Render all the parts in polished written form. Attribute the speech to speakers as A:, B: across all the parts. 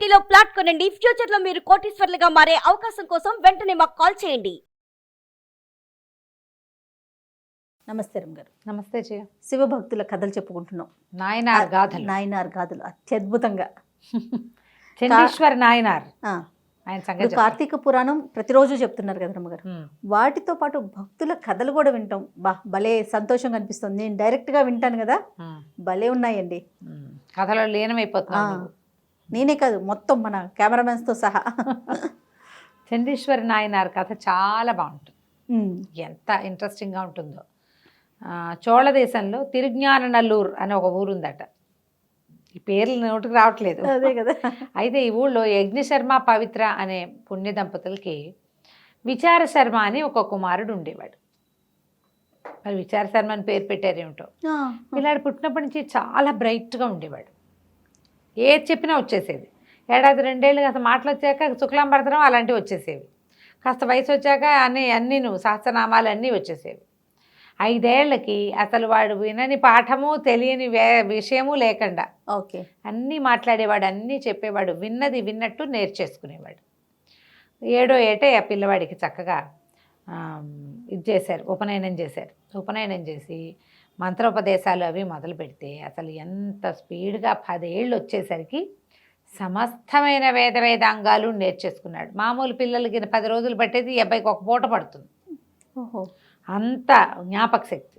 A: సిటీలో ప్లాట్ కొనండి. ఫ్యూచర్ లో మీరు కోటీశ్వర్లుగా మారే అవకాశం కోసం వెంటనే మాకు కాల్ చేయండి. నమస్తే గారు.
B: నమస్తే జయ.
A: శివభక్తుల కథలు చెప్పుకుంటున్నాం. నాయనార్ గాథలు అత్యద్భుతంగా.
B: చండీశ్వర్ నాయనార్ ఆయన సంగతి.
A: కార్తీక పురాణం ప్రతిరోజు చెప్తున్నారు కదా రమ్మగారు. వాటితో పాటు భక్తుల కథలు కూడా వింటాం. భలే సంతోషంగా అనిపిస్తుంది. నేను డైరెక్ట్ గా వింటాను కదా, భలే ఉన్నాయండి.
B: కథలో లీనమైపోతున్నాను.
A: నేనే కాదు, మొత్తం మన కెమెరామెన్స్ తో సహా.
B: చండీశ్వరి నాయనార్ కథ చాలా బాగుంటుంది. ఎంత ఇంట్రెస్టింగ్గా ఉంటుందో. చోళ దేశంలో తిరుజ్ఞాననల్లూర్ అనే ఒక ఊరుందట. ఈ పేర్లు నోటికి రావట్లేదు.
A: అదే కదా.
B: అయితే ఈ ఊళ్ళో యజ్ఞశర్మ పవిత్ర అనే పుణ్య దంపతులకి విచార శర్మ అని ఒక కుమారుడు ఉండేవాడు. మరి విచార శర్మ అని పేరు పెట్టారేమిటో. పిల్లాడు పుట్టినప్పటి నుంచి చాలా బ్రైట్గా ఉండేవాడు. ఏది చెప్పినా వచ్చేసేది. ఏడాది రెండేళ్ళు అసలు మాటలు వచ్చాక శుక్లాంబరతనం అలాంటివి వచ్చేసేవి. కాస్త వయసు వచ్చాక అన్నీ సహస్రనామాలు అన్నీ వచ్చేసేవి. 5 ఏళ్లకి అసలు వాడు వినని పాఠము తెలియని విషయము లేకుండా అన్నీ మాట్లాడేవాడు, అన్నీ చెప్పేవాడు. విన్నది విన్నట్టు నేర్చేసుకునేవాడు. 7వ ఏటే ఆ పిల్లవాడికి చక్కగా ఇది చేశారు, ఉపనయనం చేశారు. ఉపనయనం చేసి మంత్రోపదేశాలు అవి మొదలు పెడితే అసలు ఎంత స్పీడ్గా 10 ఏళ్ళు వచ్చేసరికి సమస్తమైన వేదాంగాలు నేర్చేసుకున్నాడు. మామూలు పిల్లలకి 10 రోజులు పట్టేది, ఈ అబ్బాయికి ఒక పూట పడుతుంది. అంత జ్ఞాపక శక్తి,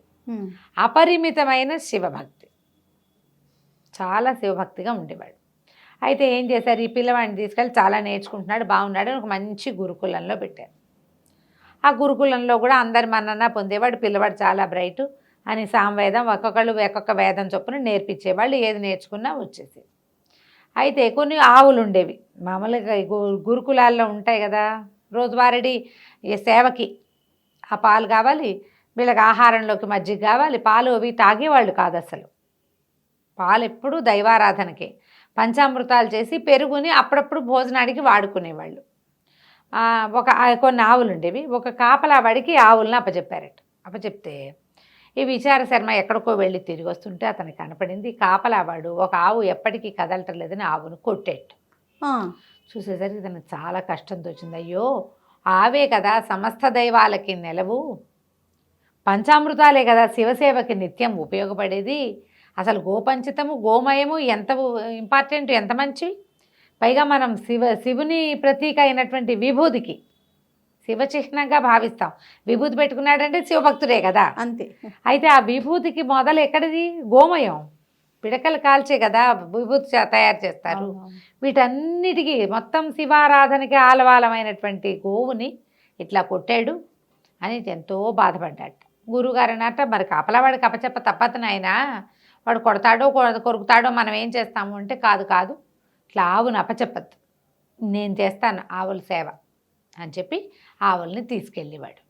B: అపరిమితమైన శివభక్తి, చాలా శివభక్తిగా ఉండేవాడు. అయితే ఏం చేశారు, ఈ పిల్లవాడిని తీసుకెళ్ళి చాలా నేర్చుకుంటున్నాడు, బాగున్నాడు అని ఒక మంచి గురుకులంలో పెట్టారు. ఆ గురుకులంలో కూడా అందరి మన్నన పొందేవాడు. పిల్లవాడు చాలా బ్రైట్ అని సామవేదం ఒక్కొక్కళ్ళు ఒక్కొక్క వేదం చొప్పున నేర్పించేవాళ్ళు. ఏది నేర్చుకున్నా వచ్చేసేది. అయితే కొన్ని ఆవులు ఉండేవి. మామూలుగా గురుకులాల్లో ఉంటాయి కదా, రోజువారీ సేవకి ఆ పాలు కావాలి, వీళ్ళకి ఆహారంలోకి మజ్జిగ కావాలి. పాలు అవి తాగేవాళ్ళు కాదు అసలు. పాలు ఎప్పుడూ దైవారాధనకే. పంచామృతాలు చేసి పెరుగుని అప్పుడప్పుడు భోజనానికి వాడుకునేవాళ్ళు. కొన్ని ఆవులు ఉండేవి. ఒక కాపలా వాడికి ఆవులను అప్పచెప్పారట. అప్పచెప్తే ఈ విచార శర్మ ఎక్కడికో వెళ్ళి తిరిగి వస్తుంటే అతనికి కనపడింది. కాపలావాడు ఒక ఆవు ఎప్పటికీ కదలటం లేదని ఆవును కొట్టేట్టు. చూసేసరికి తనకు చాలా కష్టంతో వచ్చింది. అయ్యో, ఆవే కదా సమస్త దైవాలకి నెలవు, పంచామృతాలే కదా శివసేవకి నిత్యం ఉపయోగపడేది. అసలు గోపంచితము గోమయము ఎంత ఇంపార్టెంట్, ఎంత మంచి. పైగా మనం శివుని ప్రతీక అయినటువంటి విభూతికి శివచిహ్నంగా భావిస్తాం. విభూతి పెట్టుకున్నాడంటే శివభక్తుడే కదా, అంతే. అయితే ఆ విభూతికి మొదలు ఎక్కడిది? గోమయం. పిడకలు కాల్చే కదా విభూతి తయారు చేస్తారు. వీటన్నిటికీ మొత్తం శివారాధనకి ఆలవాలమైనటువంటి గోవుని ఇట్లా కొట్టాడు అని ఎంతో బాధపడ్డాడు. గురువుగారు అన్నట్ట, మరి కాపలావాడికి అప్పచెప్ప తప్పదు నాయనా, వాడు కొడతాడో కొరుకుతాడో మనం ఏం చేస్తాము అంటే, కాదు ఇట్లా ఆవును అప్పచెప్పద్దు, నేను చేస్తాను ఆవుల సేవ అని చెప్పి ఆవుల్ని తీసుకెళ్ళేవాడు.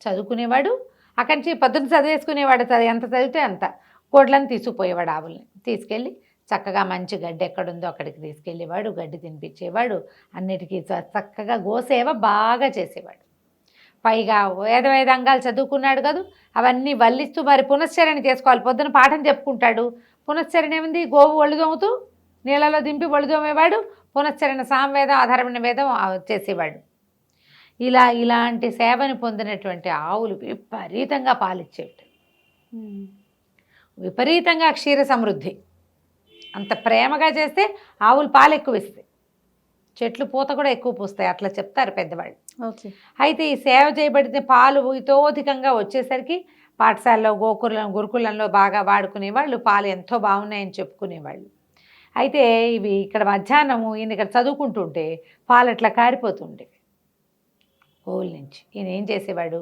B: చదువుకునేవాడు. అక్కడి నుంచి పొద్దున్న చదివేసుకునేవాడు. ఎంత చదివితే అంత. కోడ్లను తీసుకుపోయేవాడు. ఆవుల్ని తీసుకెళ్ళి చక్కగా మంచి గడ్డి ఎక్కడుందో అక్కడికి తీసుకెళ్ళేవాడు. గడ్డి తినిపించేవాడు. అన్నిటికీ చక్కగా గోసేవ బాగా చేసేవాడు. పైగా వేదంగాలు చదువుకున్నాడు కదా, అవన్నీ వల్లిస్తూ మరి పునశ్చరణ చేసుకోవాలి. పొద్దున పాఠం చెప్పుకుంటాడు. పునశ్చరణ ఏముంది, గోవు ఒళ్ళు దోముతూ నీళ్ళలో దింపి ఒళ్ళు దోమేవాడు. పునశ్చరణ సామవేదం ఆధారమైన వేదం చేసేవాడు. ఇలాంటి సేవను పొందినటువంటి ఆవులు విపరీతంగా పాలిచ్చేవి. విపరీతంగా క్షీర సమృద్ధి. అంత ప్రేమగా చేస్తే ఆవులు పాలు ఎక్కువ ఇస్తాయి, చెట్లు పూత కూడా ఎక్కువ పూస్తాయి, అట్లా చెప్తారు పెద్దవాళ్ళు. అయితే ఈ సేవ చేయబడితే పాలు ఇతోధికంగా వచ్చేసరికి పాఠశాలలో గురుకులంలో బాగా వాడుకునేవాళ్ళు. పాలు ఎంతో బాగున్నాయని చెప్పుకునేవాళ్ళు. అయితే ఇవి ఇక్కడ మధ్యాహ్నము ఈయన ఇక్కడ చదువుకుంటుంటే పాలు అట్లా కారిపోతుండేవి గోవుల నుంచి. ఈయన ఏం చేసేవాడు,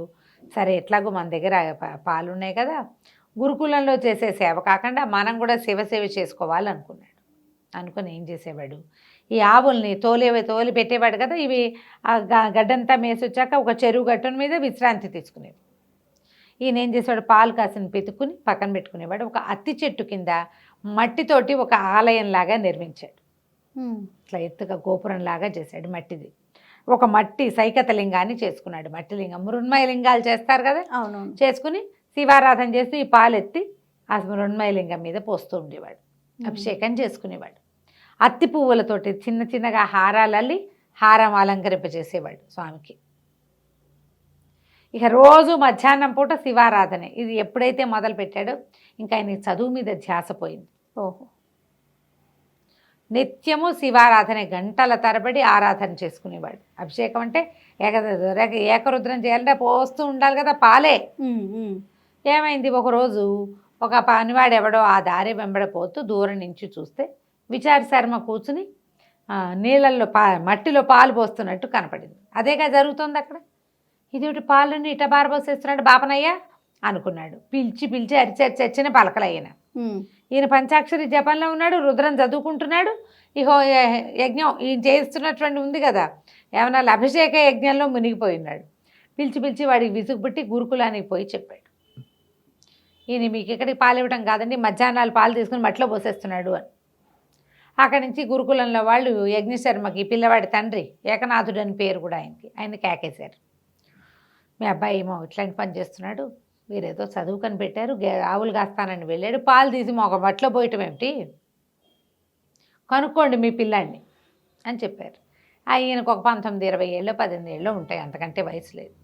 B: సరే ఎట్లాగో మన దగ్గర పాలు ఉన్నాయి కదా, గురుకులంలో చేసే సేవ కాకుండా మనం కూడా శివసేవ చేసుకోవాలనుకున్నాడు. అనుకుని ఏం చేసేవాడు, ఈ ఆవుల్ని తోలి పెట్టేవాడు కదా, ఇవి గడ్డంతా మేసొచ్చాక ఒక చెరువు గట్టున మీద విశ్రాంతి తీసుకునేవి. ఈయన ఏం చేసేవాడు, పాలు కాసిన పెతుక్కుని పక్కన పెట్టుకునేవాడు. ఒక అత్తి చెట్టు కింద మట్టితోటి ఒక ఆలయంలాగా నిర్మించాడు. ఇట్లా ఎత్తుగా గోపురంలాగా చేశాడు మట్టిది. ఒక మట్టి సైకత లింగాన్ని చేసుకున్నాడు. మట్టి లింగం, మృణ్మయ లింగాలు చేస్తారు కదా, చేసుకుని శివారాధన చేస్తూ ఈ పాలు ఎత్తి ఆ మృణ్మయ లింగం మీద పోస్తూ ఉండేవాడు. అభిషేకం చేసుకునేవాడు. అత్తి పువ్వులతోటి చిన్న చిన్నగా హారాలు అల్లి హారం అలంకరింపజేసేవాడు స్వామికి. ఇక రోజు మధ్యాహ్నం పూట శివారాధన. ఇది ఎప్పుడైతే మొదలు పెట్టాడో ఇంకా ఆయన చదువు మీద ధ్యాస పోయింది.
A: ఓహో.
B: నిత్యము శివారాధన, గంటల తరబడి ఆరాధన చేసుకునేవాడు. అభిషేకం అంటే ఏకరుద్రం చేయాలంటే పోస్తూ ఉండాలి కదా పాలే. ఏమైంది, ఒకరోజు ఒక పనివాడు ఎవడో ఆ దారి వెంబడిపోతూ దూరం నుంచి చూస్తే విచార శర్మ కూర్చుని నీళ్ళల్లో మట్టిలో పాలు పోస్తున్నట్టు కనపడింది. అదేగా జరుగుతుంది అక్కడ. ఇదేమిటి పాలని ఇట బారబోసేస్తున్నాడు బాపనయ్య అనుకున్నాడు. పిలిచి అరిచచ్చిన పలకలయ్యన. ఈయన పంచాక్షరి జపంలో ఉన్నాడు, రుద్రం చదువుకుంటున్నాడు. ఇహో యజ్ఞం ఈయన చేస్తున్నటువంటి ఉంది కదా ఏమన్నా అభిషేక యజ్ఞంలో మునిగిపోయినాడు. పిలిచి వాడికి విసుగుబుట్టి గురుకులానికి పోయి చెప్పాడు, ఈయన మీకు ఇక్కడికి పాలు ఇవ్వటం కాదండి, మధ్యాహ్నాలు పాలు తీసుకుని మట్టిలో పోసేస్తున్నాడు అని. అక్కడి నుంచి గురుకులంలో వాళ్ళు యజ్ఞశర్మకి పిల్లవాడి తండ్రి ఏకనాథుడు అని పేరు కూడా ఆయన కేకేశారు. మీ అబ్బాయి ఏమో ఇట్లాంటి పని చేస్తున్నాడు, మీరేదో చదువుకొని పెట్టారు, ఆవులు కాస్తానని వెళ్ళాడు, పాలు తీసి ఒక మట్లో పోయటం ఏమిటి, కనుక్కోండి మీ పిల్లాడిని అని చెప్పారు. ఆయనకు ఒక 19-20 ఏళ్ళు 18 ఏళ్ళు ఉంటాయి, అంతకంటే వయసు లేదు.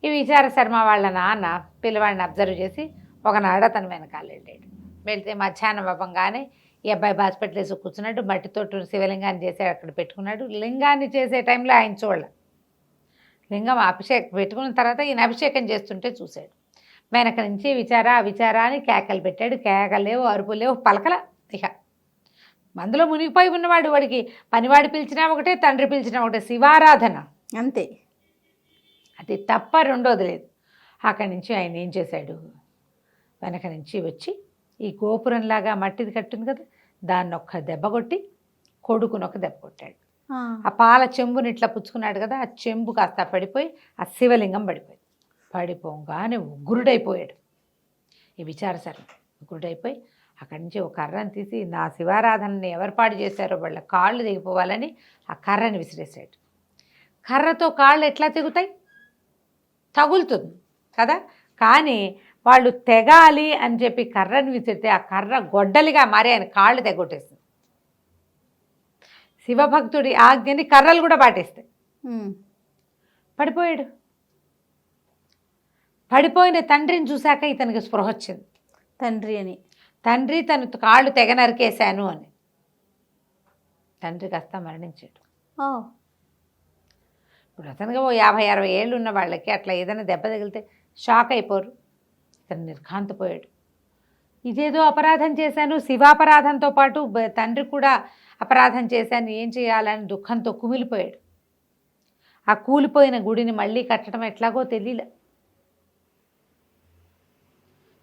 B: ఈ విచార శర్మ వాళ్ళ నాన్న పిల్లవాడిని అబ్జర్వ్ చేసి ఒకనాడు అతను వెనకాల వెళ్ళాడు. వెళ్తే మధ్యాహ్నం అవ్వగానే ఈ అబ్బాయి హాస్పిటల్ వేసి కూర్చున్నాడు, మట్టితోటి శివలింగాన్ని చేసి అక్కడ పెట్టుకున్నాడు. లింగాన్ని చేసే టైంలో ఆయన చూడాల, లింగం అభిషేకం పెట్టుకున్న తర్వాత ఈయన అభిషేకం చేస్తుంటే చూశాడు. వెనక నుంచి విచార అని కేకలు పెట్టాడు. కేకలు లేవు, అరుపులు లేవు, పలకల. ఇక మందులో మునిగిపోయి ఉన్నవాడు, వాడికి పనివాడు పిలిచినా ఒకటే, తండ్రి పిలిచినా ఒకటే, శివారాధన
A: అంతే,
B: అది తప్ప రెండోది లేదు. అక్కడి నుంచి ఆయన ఏం చేశాడు, వెనక నుంచి వచ్చి ఈ గోపురంలాగా మట్టిది కట్టింది కదా దాన్ని ఒక్క దెబ్బ కొట్టి కొడుకుని ఒక దెబ్బ కొట్టాడు. ఆ పాల చెంబుని ఇట్లా పుచ్చుకున్నాడు కదా, ఆ చెంబు కాస్త పడిపోయి ఆ శివలింగం పడిపోయింది. పడిపోగానే ఉగ్రుడైపోయాడు ఈ విచార శర్మ. ఉగ్రుడైపోయి అక్కడి నుంచి ఒక కర్రను తీసి నా శివారాధనని ఎవరు పాడు చేశారో వాళ్ళ కాళ్ళు తెగిపోవాలని ఆ కర్రని విసిరేసాడు. కర్రతో కాళ్ళు ఎట్లా తెగుతాయి, తగులుతుంది కదా, కానీ వాళ్ళు తెగాలి అని చెప్పి కర్రని విసిరితే ఆ కర్ర గొడ్డలిగా మారి ఆయన కాళ్ళు తెగొట్టేసింది. శివభక్తుడి ఆజ్ఞని కర్రలు కూడా పాటిస్తాయి. పడిపోయాడు. పడిపోయిన తండ్రిని చూశాక ఇతనికి స్పృహ వచ్చింది. తండ్రి తను కాళ్ళు తెగ నరికేశాను అని. తండ్రి కాస్త మరణించాడు. ఇప్పుడు అతనుగా 50-60 ఏళ్ళు ఉన్న వాళ్ళకి అట్లా ఏదైనా దెబ్బ తగిలితే షాక్ అయిపోరు. ఇతను నిర్ఘాంతపోయాడు. ఇదేదో అపరాధం చేశాను, శివాపరాధంతో పాటు తండ్రి కూడా అపరాధం చేశాను, ఏం చేయాలని దుఃఖంతో కుమిలిపోయాడు. ఆ కూలిపోయిన గుడిని మళ్ళీ కట్టడం ఎట్లాగో తెలియలే.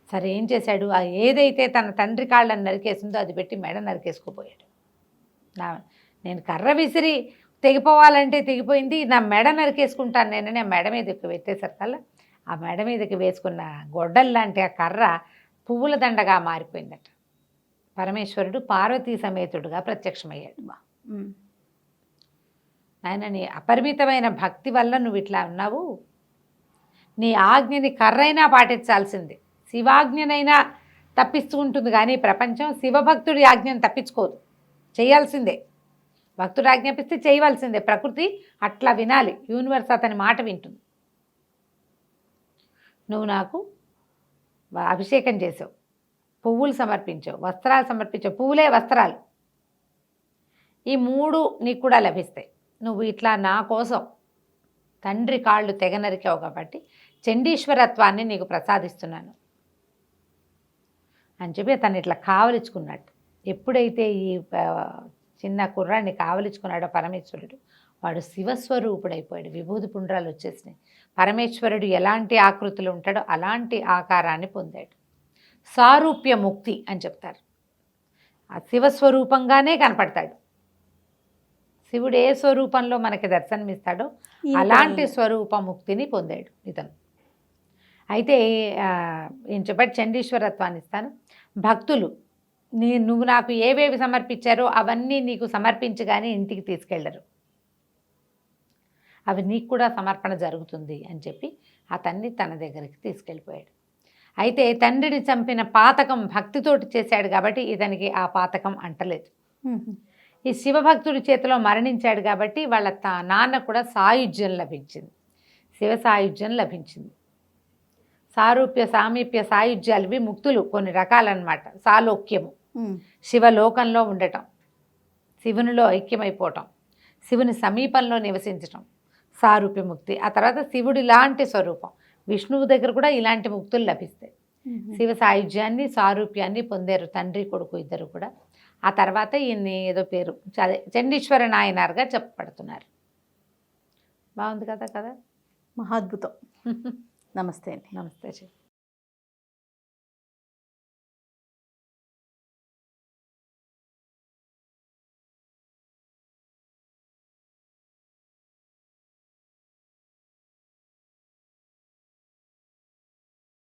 B: సరే ఏం చేశాడు, ఆ ఏదైతే తన తండ్రి కాళ్ళని నరికేసిందో అది పెట్టి మెడ నరికేసుకోపోయాడు. నేను కర్ర విసిరి తెగిపోవాలంటే తెగిపోయింది, నా మెడ నరికేసుకుంటాను నేనని ఆ మెడ మీదకి పెట్టేసరికల్లా ఆ మెడ మీదకి వేసుకున్న గొడ్డల్లాంటి ఆ కర్ర పువ్వుల దండగా మారిపోయిందట. పరమేశ్వరుడు పార్వతీ సమేతుడుగా ప్రత్యక్షమయ్యాడు. ఆయన నీ అపరిమితమైన భక్తి వల్ల నువ్వు ఇట్లా ఉన్నావు, నీ ఆజ్ఞని కర్రైనా పాటించాల్సిందే, శివాజ్ఞనైనా తప్పిస్తూ ఉంటుంది కానీ ప్రపంచం శివభక్తుడి ఆజ్ఞను తప్పించుకోదు, చేయాల్సిందే. భక్తుడు ఆజ్ఞాపిస్తే చేయవలసిందే. ప్రకృతి అట్లా వినాలి, యూనివర్స్ అతని మాట వింటుంది. నువ్వు నాకు అభిషేకం చేసావు, పువ్వులు సమర్పించావు, వస్త్రాలు సమర్పించావు, పువ్వులే వస్త్రాలు, ఈ 3 నీకు కూడా లభిస్తాయి. నువ్వు ఇట్లా నా కోసం తండ్రి కాళ్ళు తెగ నరికావు కాబట్టి చండీశ్వరత్వాన్ని నీకు ప్రసాదిస్తున్నాను అని చెప్పి తను ఇట్లా కావలించుకున్నట్టు. ఎప్పుడైతే ఈ చిన్న కుర్రాన్ని కావలించుకున్నాడో పరమేశ్వరుడు, వాడు శివస్వరూపుడైపోయాడు. విభూతి పుండ్రాలు వచ్చేసినాయి. పరమేశ్వరుడు ఎలాంటి ఆకృతిలో ఉంటాడో అలాంటి ఆకారాన్ని పొందాడు. సారూప్య ముక్తి అని చెప్తారు. ఆ శివస్వరూపంగానే కనపడతాడు. శివుడు ఏ స్వరూపంలో మనకి దర్శనమిస్తాడో అలాంటి స్వరూప ముక్తిని పొందాడు ఇతను. అయితే నేను చెప్పటి చండీశ్వరత్వాన్ని ఇస్తాను. భక్తులు నువ్వు నాకు ఏవేవి సమర్పించారో అవన్నీ నీకు సమర్పించి కానీ ఇంటికి తీసుకెళ్లరు, అవి నీకు కూడా సమర్పణ జరుగుతుంది అని చెప్పి అతన్ని తన దగ్గరికి తీసుకెళ్ళిపోయాడు. అయితే తండ్రిని చంపిన పాతకం భక్తితోటి చేశాడు కాబట్టి ఇతనికి ఆ పాతకం అంటలేదు. ఈ శివభక్తుడి చేతిలో మరణించాడు కాబట్టి వాళ్ళ నాన్న కూడా సాయుధ్యం లభించింది, శివ సాయుధ్యం లభించింది. సారూప్య సామీప్య సాయుధ్యాలు ఇవి ముక్తులు కొన్ని రకాలన్నమాట. సాలోక్యము శివలోకంలో ఉండటం, శివునిలో ఐక్యమైపోవటం, శివుని సమీపంలో నివసించటం సారూప్య ముక్తి. ఆ తర్వాత శివుడి లాంటి స్వరూపం విష్ణువు దగ్గర కూడా ఇలాంటి ముక్తులు లభిస్తాయి. శివ సాయుధ్యాన్ని సారూప్యాన్ని పొందారు తండ్రి కొడుకు ఇద్దరు కూడా. ఆ తర్వాత ఈయన్ని ఏదో పేరు అదే చండీశ్వర నాయనార్గా చెప్పబడుతున్నారు. బాగుంది కదా కదా.
A: మహాద్భుతం. నమస్తే అండి.
B: నమస్తే.